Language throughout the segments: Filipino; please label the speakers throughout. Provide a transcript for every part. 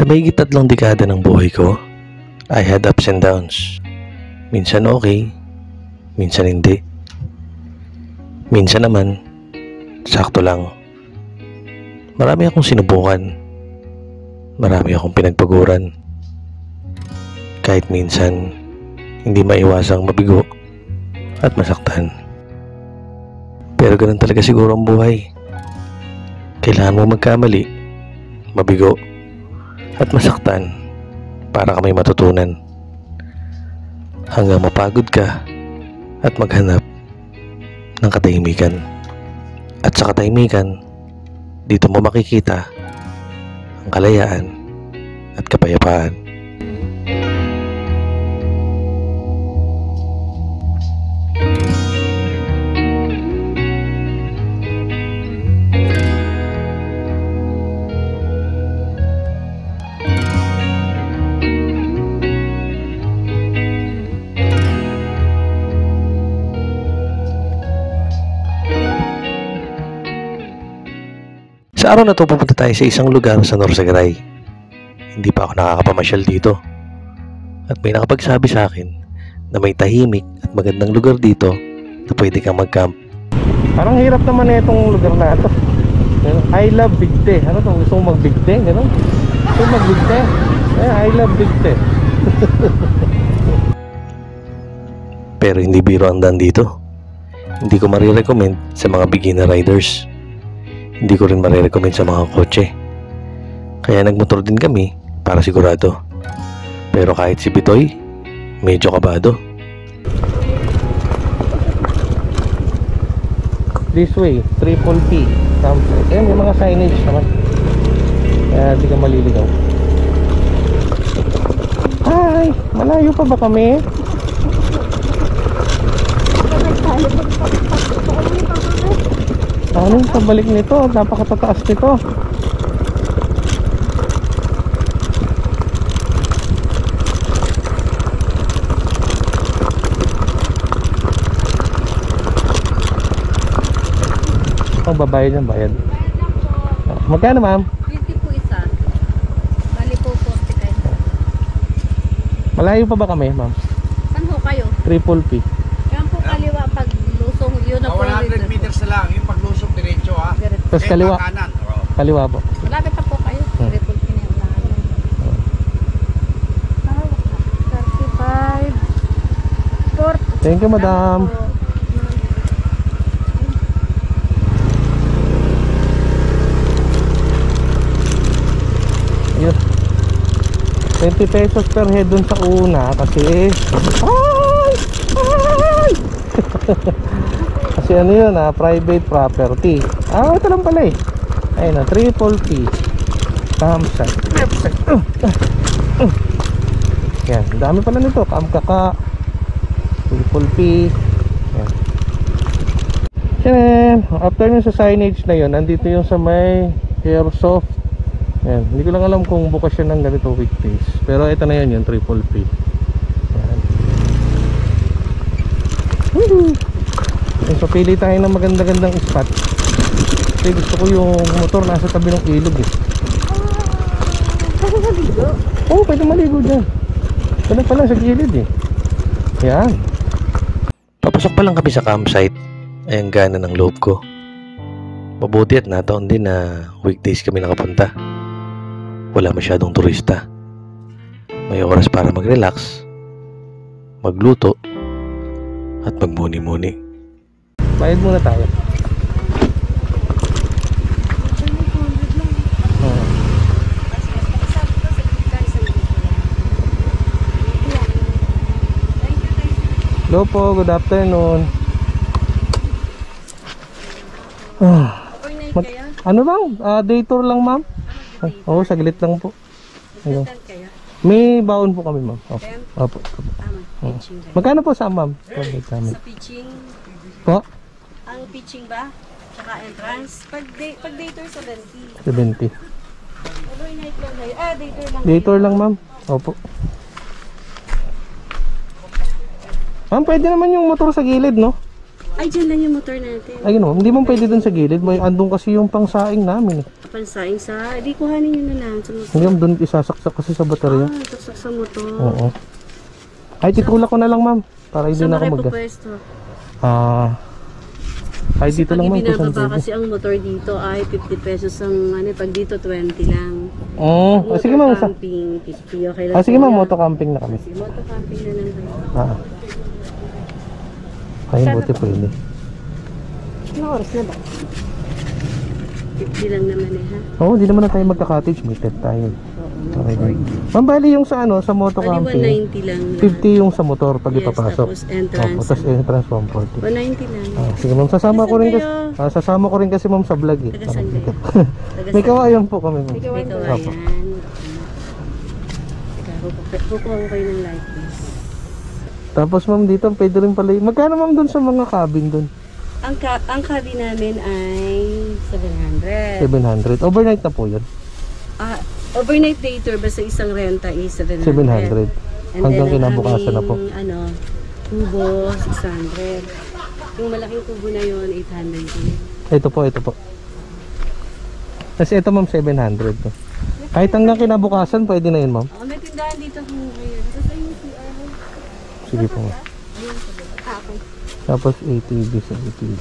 Speaker 1: Sa mahigit 3 dekada ng buhay ko, I had ups and downs. Minsan okay, minsan hindi. Minsan naman, sakto lang. Marami akong sinubukan. Marami akong pinagpaguran. Kahit minsan, hindi maiwasang mabigo at masaktan. Pero ganun talaga siguro ang buhay. Kailangan mo magkamali, mabigo, at masaktan para ka may matutunan. Hanggang mapagod ka at maghanap ng katahimikan. At sa katahimikan, dito mo makikita ang kalayaan at kapayapaan. Sa araw na to, pupunta tayo sa isang lugar sa Norsagaray. Hindi pa ako nakakapamasyal dito. At may nakapagsabi sa akin na may tahimik at magandang lugar dito na pwede kang mag-camp. Parang hirap naman na itong lugar na ito. I love Bigte. Ano itong gusto mong mag-Bigte? Gano'n? Gusto mong mag-Bigte? I love Bigte. Pero hindi biro ang daan dito. Hindi ko marirecommend sa mga beginner riders. Hindi ko rin marirecommend sa mga kotse. Kaya nagmotor din kami para sigurado. Pero kahit si Bitoy, medyo kabado. This way, Triple P campsite. Ayan, may mga signage naman. Kaya di ka maliligaw. Hi! Malayo pa ba kami? Ano yung pabalik nito? Napakatataas nito. Ang babayad ng bayad. Magkano, ma'am?
Speaker 2: 50 po isa. Bali po 40 kayo.
Speaker 1: Malayo pa ba kami, ma'am?
Speaker 2: Saan ho kayo?
Speaker 1: Triple P.
Speaker 2: Yan po kaliwa pag lusong yun na po.
Speaker 3: 100 meters na lang. Yung paglusong diretso ha.
Speaker 1: Tapos kaliwa. Kaliwa po.
Speaker 2: Malapit pa po kayo. Triple P na yung unahan. 35 40.
Speaker 1: Thank you, madam. Yes. 20 pesos per head dun sa una kasi kasi ano yun private property. Ito lang pala eh. Ayun na, Triple P campsite. Yan, dami pala nito. Kamkaka, Triple P. Yan. Yan, after nyo sa signage na yun, nandito yung sa may airsoft. Yan, hindi ko lang alam kung bukas yun ng ganito weekdays. Pero ito na yun, yung Triple P. Yan. So pili tayo ng maganda-gandang spot. Kasi gusto ko yung motor nasa tabi ng ilog eh.
Speaker 2: Pwede maligo?
Speaker 1: Oo, pwede maligo dyan. Pwede pala sa gilid eh. Yan. Papasok pa lang kami sa campsite. Ay ang gana ng loob ko. Mabuti at nataon din na weekdays kami nakapunta. Wala masyadong turista. May oras para mag-relax, magluto, at magmuni-muni. Bayad muna tayo. Hello po, good afternoon. Ano bang? Day tour lang, ma'am? Oo, saglit lang po. Ano? May baon po kami, ma'am. Opo. Magkano po sa ma'am?
Speaker 2: Sa pitching.
Speaker 1: Po?
Speaker 2: Ang pitching ba? Tsaka entrance. Pag day tour 70.
Speaker 1: 70.
Speaker 2: Overnight lang kayo. Day tour lang.
Speaker 1: Day tour lang, ma'am. Opo. Ma'am, pwede naman yung motor sa gilid, no?
Speaker 2: Ay, dyan lang yung motor natin.
Speaker 1: Ayun o, hindi mo pwede dun sa gilid. May andun kasi yung pangsaing namin eh.
Speaker 2: Pansaing sa... Di kuhanin nyo na lang sa motor.
Speaker 1: Hindi mo dun isasaksak kasi sa baterya.
Speaker 2: Ah, saksak sa motor.
Speaker 1: Oo. Ay, titulak ko na lang ma'am. Para hindi
Speaker 2: Saan
Speaker 1: na
Speaker 2: ba
Speaker 1: ako
Speaker 2: kayo
Speaker 1: mag...
Speaker 2: pupwesto?
Speaker 1: Ay, dito lang ma'am.
Speaker 2: Pag
Speaker 1: Kung saan
Speaker 2: ibinababa
Speaker 1: pwede.
Speaker 2: kasi ang motor dito ay 50 pesos ang ano, pag dito 20 lang.
Speaker 1: Oo. Sige ma'am.
Speaker 2: Camping, 50. Okay lang.
Speaker 1: Sige ma'am,
Speaker 2: po yan.
Speaker 1: moto camping na kami.
Speaker 2: Sige, moto camping na lang kayo.
Speaker 1: Ay, buti pwede.
Speaker 2: Anong oras na ba? 50 lang naman eh ha.
Speaker 1: Oo, di naman na tayo magka-cottage. Meted tayo. Okay din. Ma'am, bali yung sa ano, sa moto
Speaker 2: Bali
Speaker 1: camping.
Speaker 2: 190 lang.
Speaker 1: 50 yung sa motor pag
Speaker 2: Yes,
Speaker 1: ipapasok.
Speaker 2: tapos entrance.
Speaker 1: Opo, tapos entrance 140.
Speaker 2: 190 lang.
Speaker 1: Sige ma'am, sasama ko rin kasi.
Speaker 2: Saan
Speaker 1: Sasama ko rin kasi ma'am sa vlog eh.
Speaker 2: Taga saan kayo?
Speaker 1: May kawayan po kami ma'am.
Speaker 2: May kawayan.
Speaker 1: Opo.
Speaker 2: Teka, kukuha ko kayo ng light please.
Speaker 1: Tapos ma'am dito, pwede rin pala. Magkano ma'am dun sa mga cabin dun?
Speaker 2: Ang cabin namin ay 700.
Speaker 1: 700. Overnight na po yun.
Speaker 2: Overnight day tour basta isang renta is 700.
Speaker 1: 700.
Speaker 2: And
Speaker 1: Hanggang
Speaker 2: then, ang
Speaker 1: kinabukasan na po.
Speaker 2: aming, ano, kubo, 600. Yung malaking kubo na yun, 800 yun.
Speaker 1: Ito po, ito po. Kasi ito ma'am, 700 to. Kahit hanggang kinabukasan, pwede na yun ma'am.
Speaker 2: May tindahan dito kung ngayon. Tapos ayun si Arnold.
Speaker 1: Sige po ma'am.
Speaker 2: Okay.
Speaker 1: Tapos ATV sa ATV.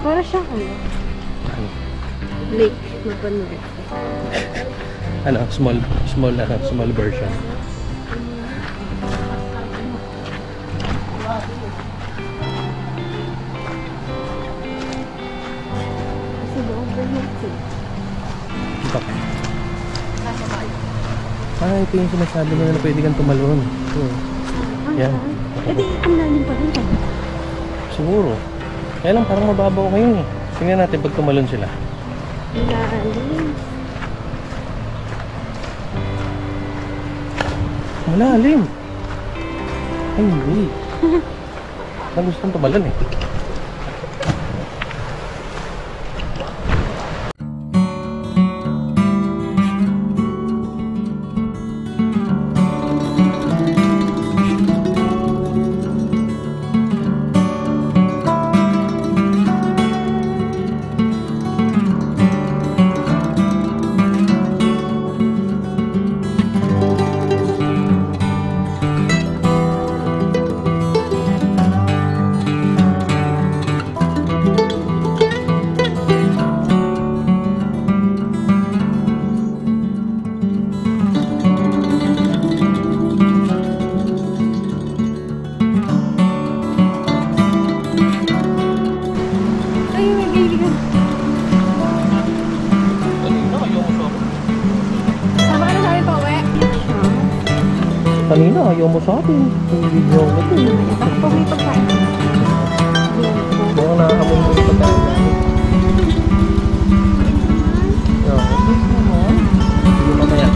Speaker 2: Para siyang ano? Lake. Mapanod.
Speaker 1: Ano, small version.
Speaker 2: Kasi doon ba yung
Speaker 1: Ito. Ito yung sinasabi nila na pwede kang tumalon. Ito. Yan.
Speaker 2: Eh di, ang lalim pa rin.
Speaker 1: Siguro. Kaya lang parang mababaw ngayon eh. Tingnan natin pag tumalon sila.
Speaker 2: Lalim.
Speaker 1: Malalim. Ay, hindi. Ang gusto kong tumalon eh.
Speaker 2: Ay, may baby ka. Sama ka na sabi pa, uwi.
Speaker 1: Kanina, ayaw mo sa atin. Yung video ko ito.
Speaker 2: Pag may pagkain.
Speaker 1: Mukhang nakakamoy mo yung pagkain namin. Sige mamaya.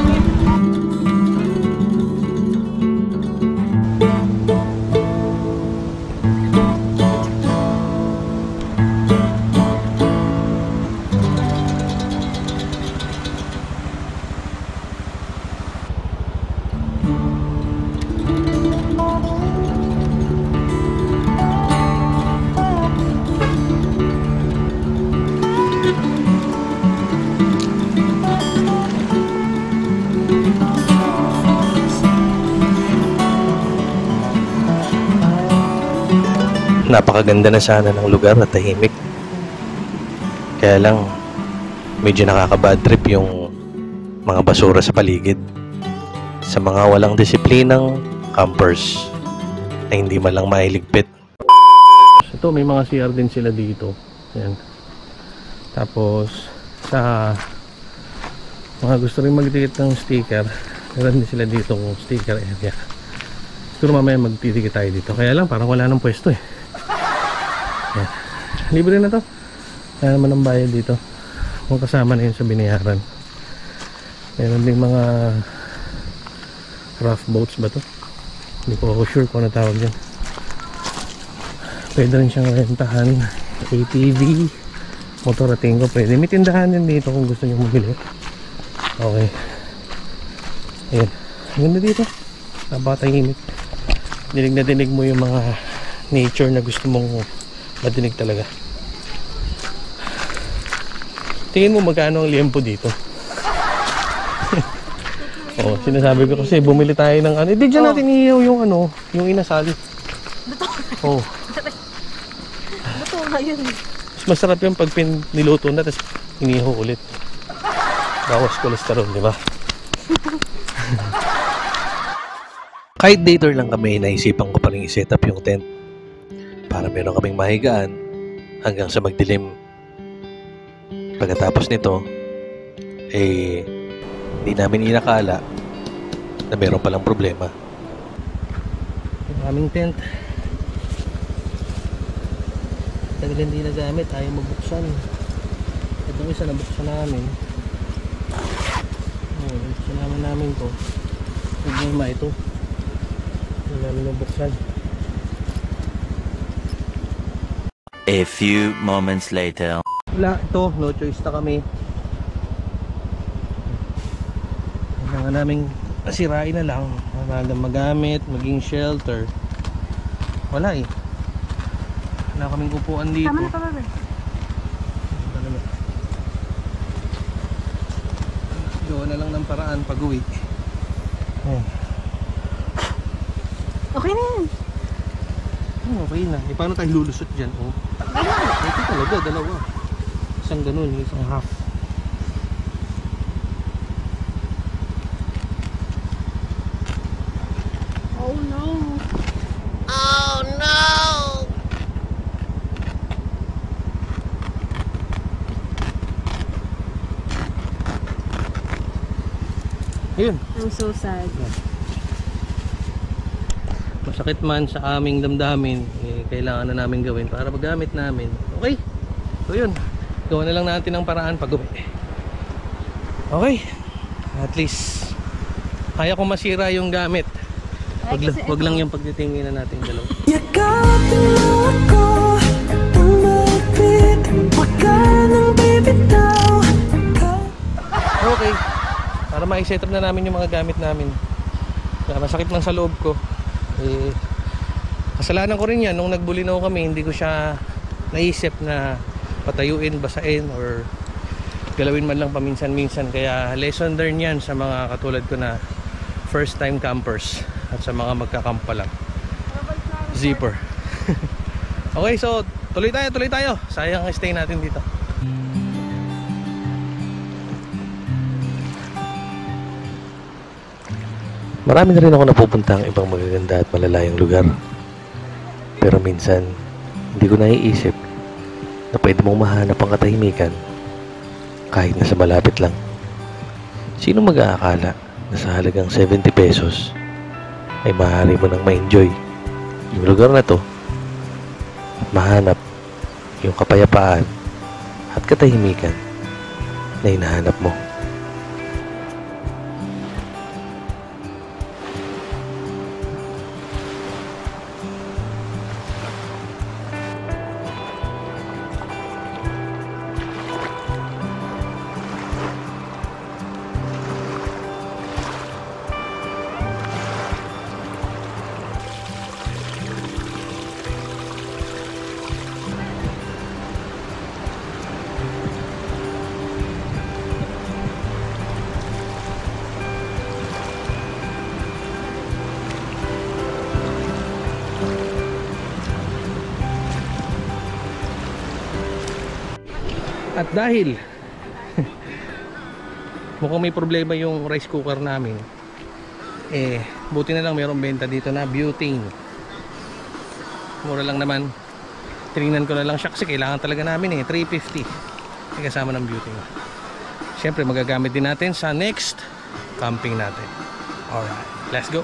Speaker 1: Napakaganda na sana ng lugar at tahimik. Kaya lang, medyo nakaka-bad trip yung mga basura sa paligid. sa mga walang disiplinang campers na hindi man lang mailigpit. Ito, may mga CR din sila dito. Ayan. Tapos sa mga gusto rin magdikit ng sticker, meron din sila dito ng sticker area. Siguro mamaya magdidikit tayo dito. Kaya lang parang wala nang pwesto eh. Ayan. Libre na to. Kaya naman ang bayad dito. Kung kasama na yun sa binayaran. Meron din mga rough boats ba to? Hindi ko ako sure kung ano tawag dyan. Pwede rin siyang rentahan. ATV, motorating ko pwede. May tindahan din dito kung gusto nyo mabili. Okay. Ayan. Ang ganda dito. Napakatahimik. Dinig na dinig mo yung mga nature na gusto mong madinig talaga. Tingin mo magkano ang liempo dito? Oh, sinasabi ko kasi bumili tayo ng ano. Hindi dyan natin iihaw yung ano, yung inasal. Oh.
Speaker 2: Luto na yun.
Speaker 1: Mas masarap yung pag niluto na tapos inihaw ulit. Bawas cholesterol, di ba? Kahit later lang kami, naisipan ko pa rin i-set up yung tent para meron kaming mahigaan hanggang sa magdilim. Pagkatapos nito, hindi namin inakala na meron palang problema. Yung aming tent, tagal hindi nagamit, ayaw magbuksan. Itong isa nabuksan namin. Nabuksan namin to. Problema ito. Hindi namin nabuksan.
Speaker 4: A few moments later.
Speaker 1: Wala, ito, no choice na kami. Kailangan naming sirain na lang hanggang magamit, maging shelter. Wala eh. Wala kaming upuan dito.
Speaker 2: Tama na pa ba?
Speaker 1: Gawa na lang ng paraan pag-uwi.
Speaker 2: Okay na yan.
Speaker 1: Okay na. E paano tayo lulusot dyan? Oh. Ito talaga, dalawa. Isang ganun, isang half.
Speaker 2: Oh no.
Speaker 5: Oh no!
Speaker 1: Ayun.
Speaker 2: I'm so sad.
Speaker 1: Masakit man sa aming damdamin, kailangan na namin gawin para magamit namin. Okay. So yun. Gawa na lang natin ang paraan pag-uwi. Okay. At least kaya ko masira yung gamit. Wag lang yung pagtitingin na natin dalawa.
Speaker 6: Yakapin mo ako ng malapit, wag ka nang bibitaw.
Speaker 1: Okay. Para ma-set up na namin yung mga gamit namin. Kaya masakit man sa loob ko. Kasalanan ko rin yan. Nung nagbulinaw kami, hindi ko siya naisip na patayuin, basain, or galawin man lang paminsan-minsan. Kaya lesson learned yan sa mga katulad ko na first time campers at sa mga magkakamp pa lang. Zipper. Okay, so tuloy tayo. Sayang ang stay natin dito. Marami na rin ako napupunta ang ibang magaganda at malalayong lugar. Pero minsan, hindi ko naiisip na pwede mong mahanap ang katahimikan kahit nasa malapit lang. Sino mag-aakala na sa halagang 70 pesos ay maaari mo nang ma-enjoy yung lugar na to at mahanap yung kapayapaan at katahimikan na hinahanap mo. At dahil mukhang may problema yung rice cooker namin, buti na lang mayroong benta dito na butane. Mura lang naman. Tinignan ko na lang siya kasi kailangan talaga namin $350. May kasama ng butane. Siyempre magagamit din natin sa next camping natin. Alright, let's go.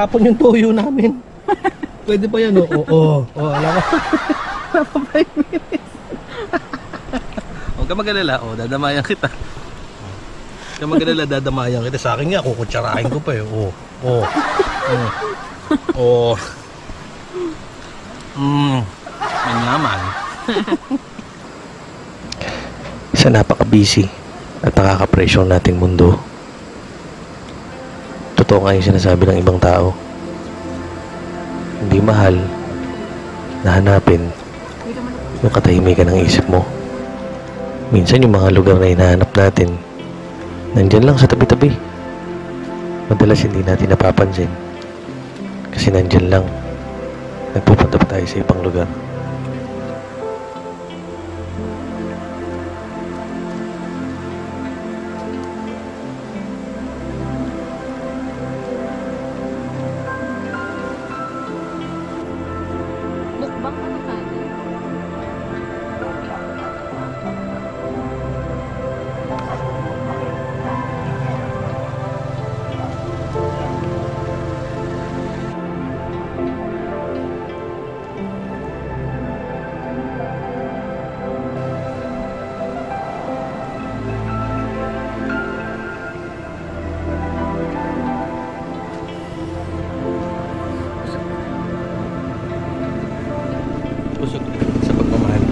Speaker 1: Tapon yung toyo namin. Pwede pa yan, Oo, alam mo. Napa 5 minutes. Huwag ka mag-alala, dadamayan kita. Huwag ka mag-alala, dadamayan kita. Sa akin nga, kukutsarahin ko pa manyaman. Sa napaka-busy at nakaka-pressure nating mundo, totoo nga yung sinasabi ng ibang tao. Hindi mahal na hanapin yung katahimikan ng isip mo. Minsan yung mga lugar na hinahanap natin, nandyan lang sa tabi-tabi. Madalas hindi natin napapansin. Kasi nandyan lang. Nagpupunta pa tayo sa ibang lugar.
Speaker 2: Mukbang ka na kanin.
Speaker 1: Busog sa pagmamahal.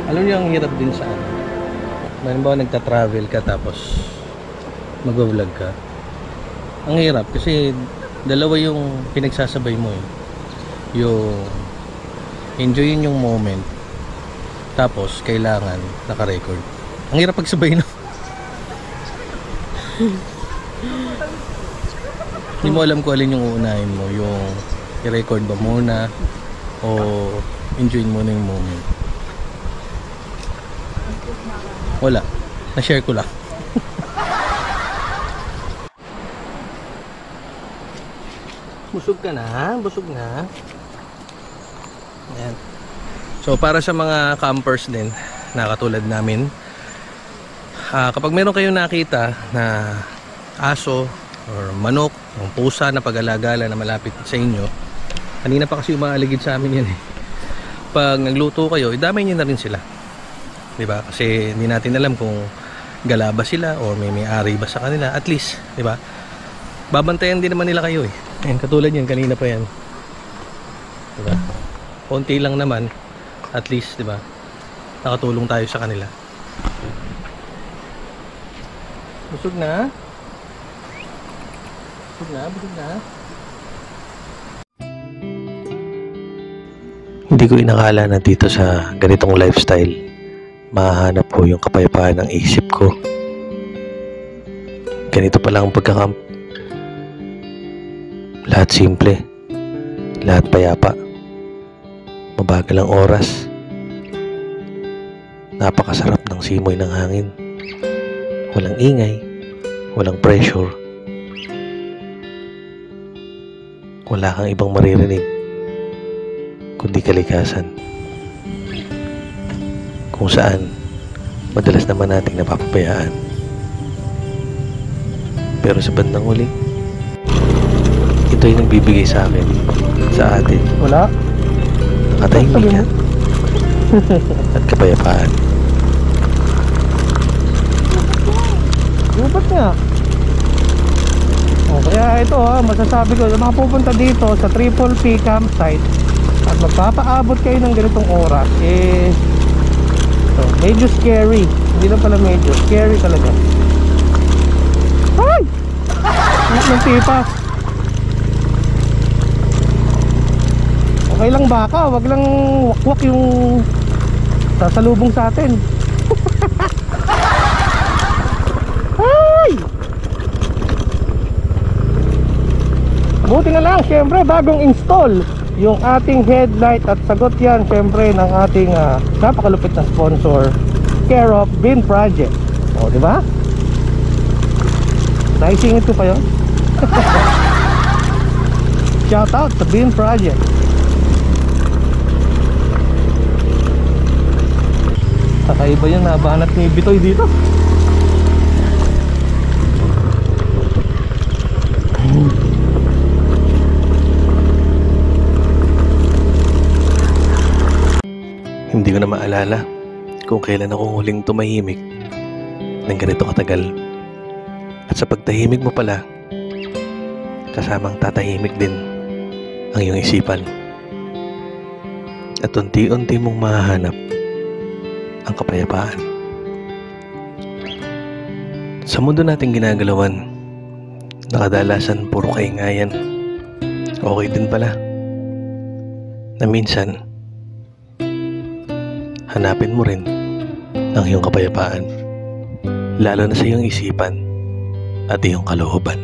Speaker 1: Alam niyo ang hirap din sa ano. Halimbawa nagta-travel ka tapos mag-vlog ka. Ang hirap kasi dalawa yung pinagsasabay mo eh. Yung enjoyin yung moment tapos kailangan naka-record. Ang hirap pagsabay no. Hindi mo alam kung alin yung uunahin mo, yung i-record ba muna o enjoyin muna yung moment. Wala, na-share ko lang. Busog ka na, busog na. Ayan. So para sa mga campers din na katulad namin, kapag meron kayong nakita na aso or manok o pusa na pag-alagala na malapit sa inyo, kanina pa kasi umaaligid sa amin yan eh. Pag nagluto kayo, idamay nyo na rin sila, diba? Kasi hindi natin alam kung gala ba sila o may-ari ba sa kanila. At least, diba, babantayan din naman nila kayo eh. Ayan, katulad yan, kanina pa yan, diba? Konti lang naman, at least, diba, nakatulong tayo sa kanila. Busog na? Busog na? Hindi ko inakala na dito sa ganitong lifestyle mahahanap ko yung kapayapaan ng isip ko. Ganito pala ang pagkakamp. Lahat simple, lahat payapa, mabagal ang oras, napakasarap ng simoy ng hangin, walang ingay, walang pressure, wala kang ibang maririnig kundi kalikasan, kung saan madalas naman nating napapabayaan. Pero sa bandang huli, ito yung nagbibigay sa akin, sa atin,
Speaker 7: Wala.
Speaker 1: ng katahimikan at kapayapaan.
Speaker 7: Gubat nga. O, kaya ito masasabi ko, yung mga pupunta dito sa Triple P campsite at magpapaabot kayo ng ganitong oras, medyo scary. Hindi lang pala medyo, scary talaga. Ay! Anak ng tipas. Okay lang baka, wag lang wakwak yung sasalubong sa atin. Ay! Buti na lang, syempre bagong install yung ating headlight at sagot yan syempre ng ating napakalupit na sponsor, Care of Bin Project. O, di ba? Naisingit ko pa yun. Shout out sa Bin Project. Kakaiba yun, nabanat ni Bitoy dito.
Speaker 1: Hindi ko na maalala kung kailan ako huling tumahimik ng ganito katagal. At sa pagtahimik mo pala, kasamang tatahimik din ang iyong isipan. At unti-unti mong mahahanap ang kapayapaan. Sa mundo nating ginagalawan, nakadalasan puro kaingayan. Okay din pala na minsan hanapin mo rin ang iyong kapayapaan, lalo na sa iyong isipan at iyong kalooban.